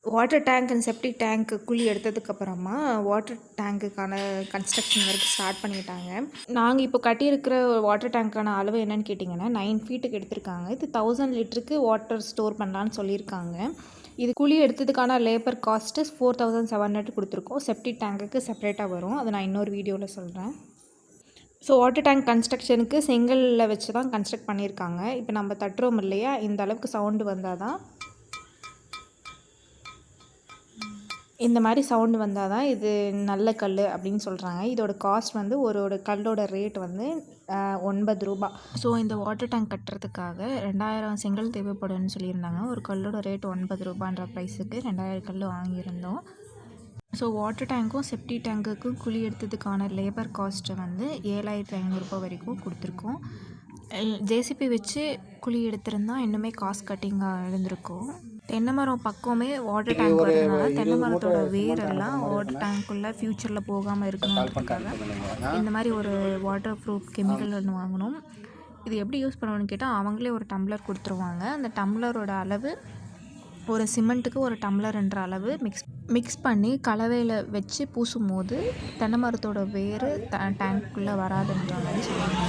Water tank and septic tank குழி எடுத்ததுக்கப்புறமா water டேங்க்குக்கான construction work start பண்ணிட்டாங்க. நாங்கள் இப்போ கட்டியிருக்கிற வாட்டர் டேங்க்கான அளவு என்னன்னு கேட்டிங்கன்னா 9 ஃபீட்டுக்கு எடுத்திருக்காங்க. இது 1000 லிட்டருக்கு வாட்டர் ஸ்டோர் பண்ணலான்னு சொல்லியிருக்காங்க. இது குழி எடுத்ததுக்கான லேபர் காஸ்ட்டு 4700 கொடுத்துருக்கோம். செப்டிக் டேங்க்குக்கு செப்பரேட்டாக வரும். அதை நான் இன்னொரு வீடியோவில் சொல்கிறேன். ஸோ வாட்டர் டேங்க் கன்ஸ்ட்ரக்ஷனுக்கு செங்கலில் வச்சு தான் கன்ஸ்ட்ரக்ட் பண்ணியிருக்காங்க. இப்போ நம்ம தட்டுறோம் இல்லையா, இந்த அளவுக்கு சவுண்டு வந்தால் தான் இது நல்ல கல் அப்படின்னு சொல்கிறாங்க. இதோட காஸ்ட் வந்து ஒரு கல்லோட ரேட் வந்து ₹9. ஸோ இந்த வாட்டர் டேங்க் கட்டுறதுக்காக 2000 செங்கல் தேவைப்படும்னு சொல்லியிருந்தாங்க. ஒரு கல்லோட ரேட் ₹9ன்ற ப்ரைஸுக்கு 2000 கல் வாங்கியிருந்தோம். ஸோ வாட்டர் டேங்க்கும் செப்டி டேங்க்குக்கும் குழி எடுத்ததுக்கான லேபர் காஸ்ட்டை வந்து ₹7500 வரைக்கும் கொடுத்துருக்கோம். ஜேசிபி வச்சு குழி எடுத்திருந்தா இன்னுமே காஸ்ட் கட்டிங்காக இருந்திருக்கும். தென்னை மரம் பக்கமே வாட்டர் டேங்க் வரதுனால தென்னை மரத்தோட வேரெல்லாம் வாட்டர் டேங்க்குள்ளே ஃப்யூச்சரில் போகாமல் இருக்கணுன்றதுக்காக இந்த மாதிரி ஒரு வாட்டர் ப்ரூஃப் கெமிக்கல் ஒன்று வாங்கணும். இது எப்படி யூஸ் பண்ணணும்னு கேட்டால் அவங்களே ஒரு டம்ளர் கொடுத்துருவாங்க. அந்த டம்ளரோட அளவு ஒரு சிமெண்ட்டுக்கு ஒரு டம்ளர்ன்ற அளவு மிக்ஸ் பண்ணி கலவையில் வச்சு பூசும் போது தென்னை மரத்தோட வேர் டேங்க்குள்ளே வராதுன்ற மாதிரி சொல்லுவாங்க.